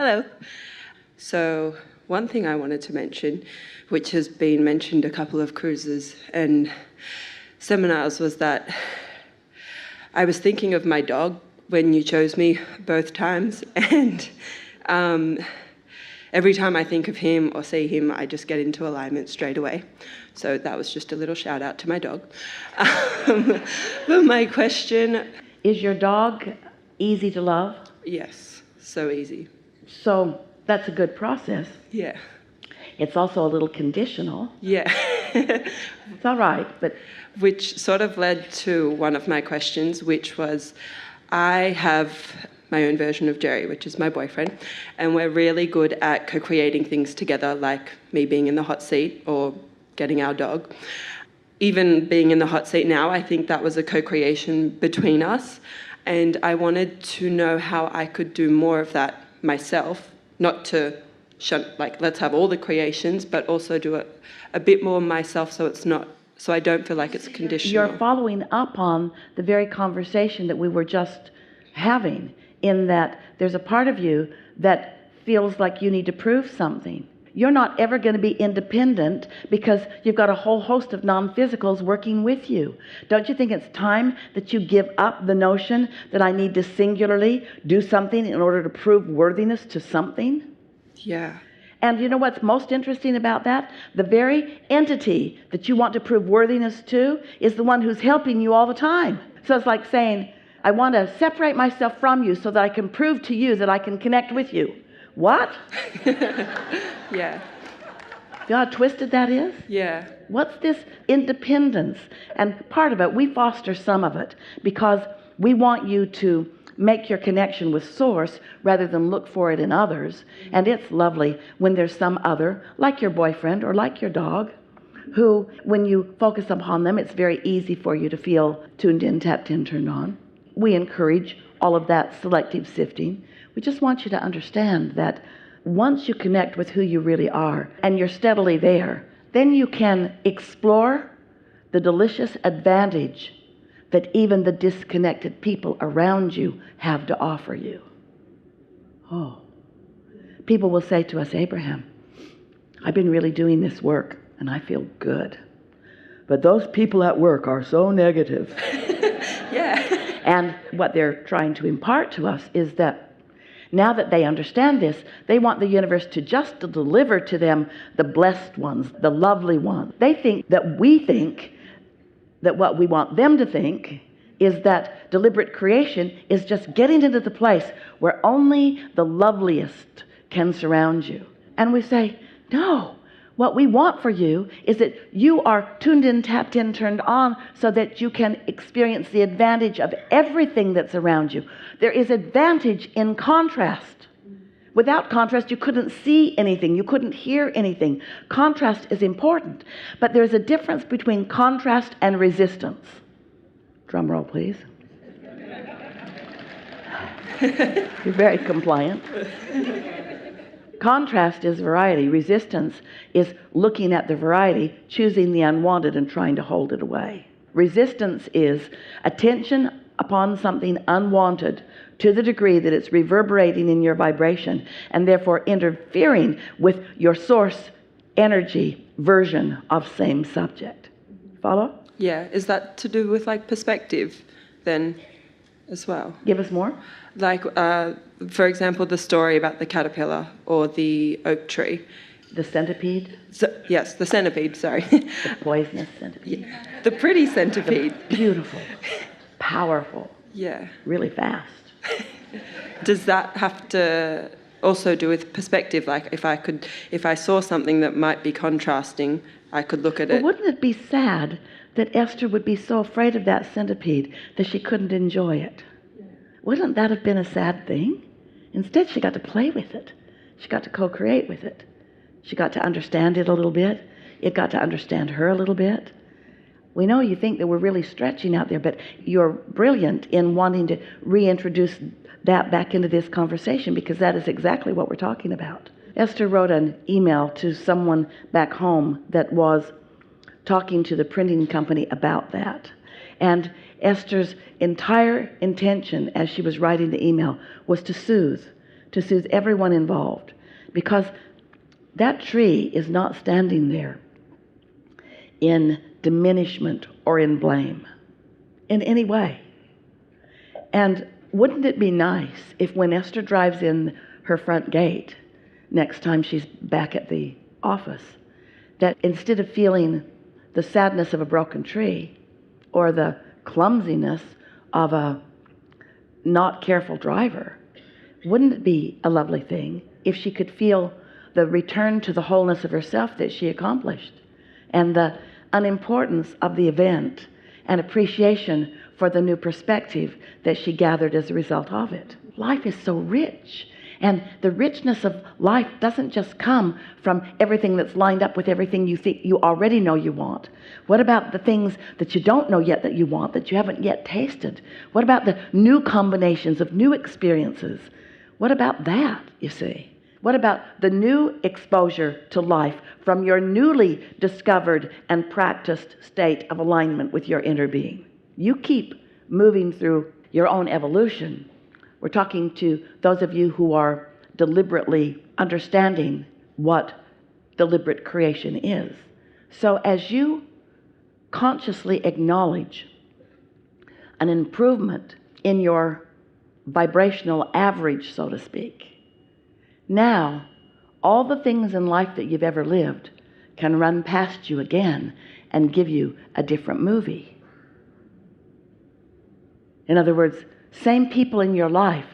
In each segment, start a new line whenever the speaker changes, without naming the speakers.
Hello. So one thing I wanted to mention, which has been mentioned a couple of cruises and seminars, was that I was thinking of my dog when you chose me both times, and every time I think of him or see him, I just get into alignment straight away. So that was just a little shout out to my dog. But my question...
Is your dog easy to love?
Yes, so easy.
So that's a good process.
Yeah.
It's also a little conditional.
Yeah.
It's all right, but...
Which sort of led to one of my questions, which was, I have my own version of Jerry, which is my boyfriend, and we're really good at co-creating things together, like me being in the hot seat or getting our dog. Even being in the hot seat now, I think that was a co-creation between us, and I wanted to know how I could do more of that myself, not to let's have all the creations, but also do it a bit more myself, so I don't feel like it's conditional.
You're following up on the very conversation that we were just having, in that there's a part of you that feels like you need to prove something. You're not ever going to be independent because you've got a whole host of non-physicals working with you. Don't you think it's time that you give up the notion that I need to singularly do something in order to prove worthiness to something?
Yeah.
And you know what's most interesting about that? The very entity that you want to prove worthiness to is the one who's helping you all the time. So it's like saying, I want to separate myself from you so that I can prove to you that I can connect with you. What?
Yeah.
You know how twisted that is?
Yeah.
What's this independence? And part of it, we foster some of it because we want you to make your connection with Source rather than look for it in others. And it's lovely when there's some other, like your boyfriend or like your dog, who, when you focus upon them, it's very easy for you to feel tuned in, tapped in, turned on. We encourage all of that selective sifting. We just want you to understand that once you connect with who you really are and you're steadily there, then you can explore the delicious advantage that even the disconnected people around you have to offer you. Oh, people will say to us, Abraham, I've been really doing this work and I feel good. But those people at work are so negative.
Yeah.
And what they're trying to impart to us is that now that they understand this, they want the universe to just deliver to them the blessed ones, the lovely ones. They think that we think that what we want them to think is that deliberate creation is just getting into the place where only the loveliest can surround you. And we say, no. What we want for you is that you are tuned in, tapped in, turned on so that you can experience the advantage of everything that's around you. There is advantage in contrast. Without contrast, you couldn't see anything. You couldn't hear anything. Contrast is important. But there's a difference between contrast and resistance. Drum roll, please. You're very compliant. Contrast is variety. Resistance is looking at the variety, choosing the unwanted and trying to hold it away. Resistance is attention upon something unwanted to the degree that it's reverberating in your vibration and therefore interfering with your source energy version of same subject. Follow?
Yeah. Is that to do with like perspective then as well?
Give us more.
Like, for example, the story about the caterpillar or the oak tree.
The centipede?
Yes, the centipede, sorry.
The poisonous centipede.
Yeah. The pretty centipede.
The beautiful, powerful,
yeah.
really fast.
Does that have to also do with perspective? Like if I saw something that might be contrasting, I could look at it.
Wouldn't it be sad that Esther would be so afraid of that centipede that she couldn't enjoy it? Wouldn't that have been a sad thing? Instead, she got to play with it. She got to co-create with it. She got to understand it a little bit. It got to understand her a little bit. We know you think that we're really stretching out there, but you're brilliant in wanting to reintroduce that back into this conversation because that is exactly what we're talking about. Esther wrote an email to someone back home that was talking to the printing company about that. And Esther's entire intention as she was writing the email was to soothe, to soothe everyone involved, because that tree is not standing there in diminishment or in blame in any way. And wouldn't it be nice if when Esther drives in her front gate next time she's back at the office, that instead of feeling the sadness of a broken tree or the clumsiness of a not careful driver, wouldn't it be a lovely thing if she could feel the return to the wholeness of herself that she accomplished, and the unimportance of the event, and appreciation for the new perspective that she gathered as a result of it? Life is so rich, and the richness of life doesn't just come from everything that's lined up with everything you think you already know you want. What about the things that you don't know yet that you want, that you haven't yet tasted? What about the new combinations of new experiences? What about that, you see? What about the new exposure to life from your newly discovered and practiced state of alignment with your inner being? You keep moving through your own evolution. We're talking to those of you who are deliberately understanding what deliberate creation is. So as you consciously acknowledge an improvement in your vibrational average, so to speak, now all the things in life that you've ever lived can run past you again and give you a different movie. In other words, same people in your life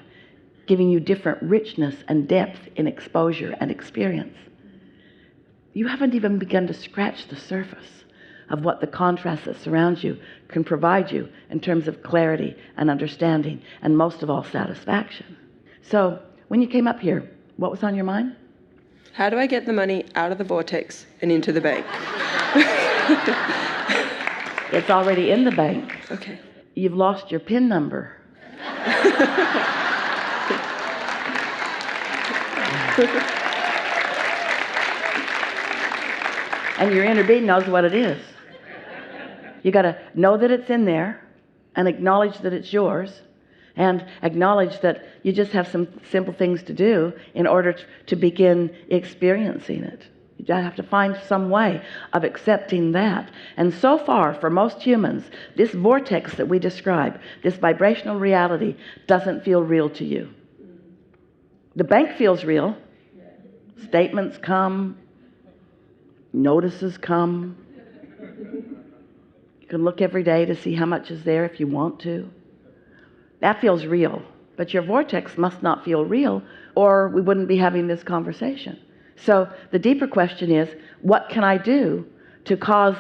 giving you different richness and depth in exposure and experience. You haven't even begun to scratch the surface of what the contrast that surrounds you can provide you in terms of clarity and understanding, and most of all, satisfaction. So when you came up here, what was on your mind?
How do I get the money out of the vortex and into the bank?
It's already in the bank.
Okay.
You've lost your PIN number. And your inner being knows what it is. You got to know that it's in there and acknowledge that it's yours, and acknowledge that you just have some simple things to do in order to begin experiencing it. You have to find some way of accepting that. And so far, for most humans, this vortex that we describe, this vibrational reality, doesn't feel real to you. The bank feels real. Statements come. Notices come. You can look every day to see how much is there if you want to. That feels real. But your vortex must not feel real, or we wouldn't be having this conversation. So the deeper question is, what can I do to cause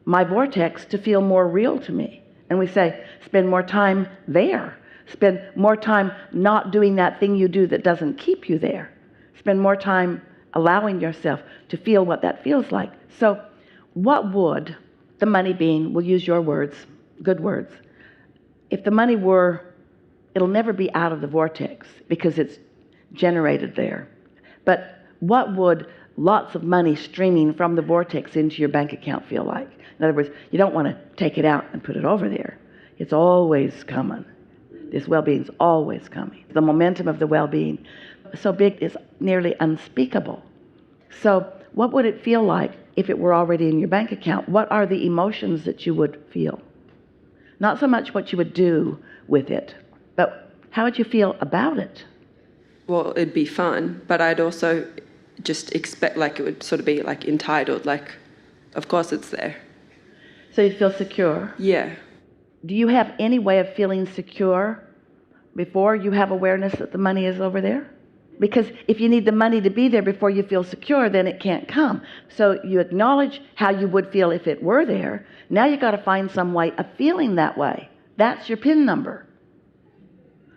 my vortex to feel more real to me? And we say, spend more time there. Spend more time not doing that thing you do that doesn't keep you there. Spend more time allowing yourself to feel what that feels like. So what would the money being, we'll use your words, good words, if the money were, it'll never be out of the vortex because it's generated there. But what would lots of money streaming from the vortex into your bank account feel like? In other words, you don't want to take it out and put it over there. It's always coming. This well-being's always coming. The momentum of the well-being, so big, it's nearly unspeakable. So what would it feel like if it were already in your bank account? What are the emotions that you would feel? Not so much what you would do with it, but how would you feel about it?
Well, it'd be fun, but I'd also just expect, like, it would sort of be like entitled, like, of course it's there.
So you'd feel secure?
Yeah.
Do you have any way of feeling secure before you have awareness that the money is over there? Because if you need the money to be there before you feel secure, then it can't come. So you acknowledge how you would feel if it were there. Now you got to find some way of feeling that way. That's your PIN number.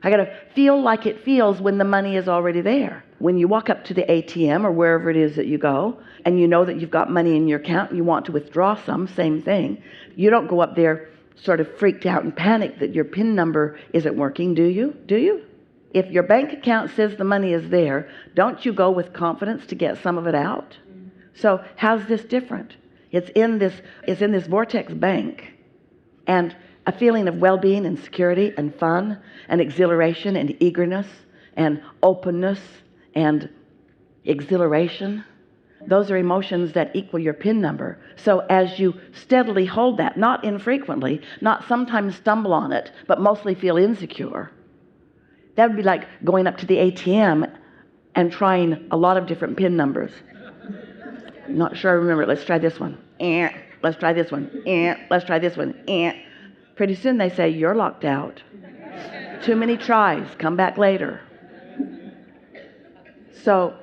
I got to feel like it feels when the money is already there. When you walk up to the ATM or wherever it is that you go, and you know that you've got money in your account and you want to withdraw some, same thing. You don't go up there sort of freaked out and panicked that your PIN number isn't working, do you? Do you? If your bank account says the money is there, don't you go with confidence to get some of it out? So how's this different? It's in this vortex bank, and a feeling of well-being and security and fun and exhilaration and eagerness and openness and exhilaration. Those are emotions that equal your PIN number. So as you steadily hold that, not infrequently, not sometimes stumble on it, but mostly feel insecure, that would be like going up to the ATM and trying a lot of different PIN numbers. Not sure I remember it. Let's try this one. Let's try this one. Let's try this one. Pretty soon they say, you're locked out. Too many tries. Come back later. So,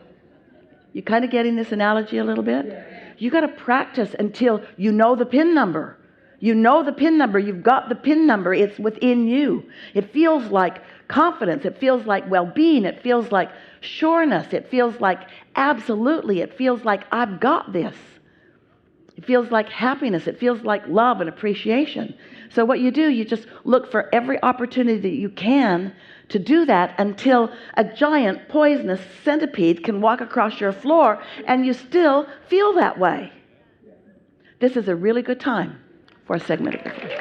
you kind of getting this analogy a little bit? You got to practice until you know the PIN number. You know the PIN number. You've got the PIN number. It's within you. It feels like confidence. It feels like well-being. It feels like sureness. It feels like absolutely. It feels like I've got this. It feels like happiness. It feels like love and appreciation. So what you do, you just look for every opportunity that you can to do that until a giant poisonous centipede can walk across your floor and you still feel that way. This is a really good time for a segment of reflection.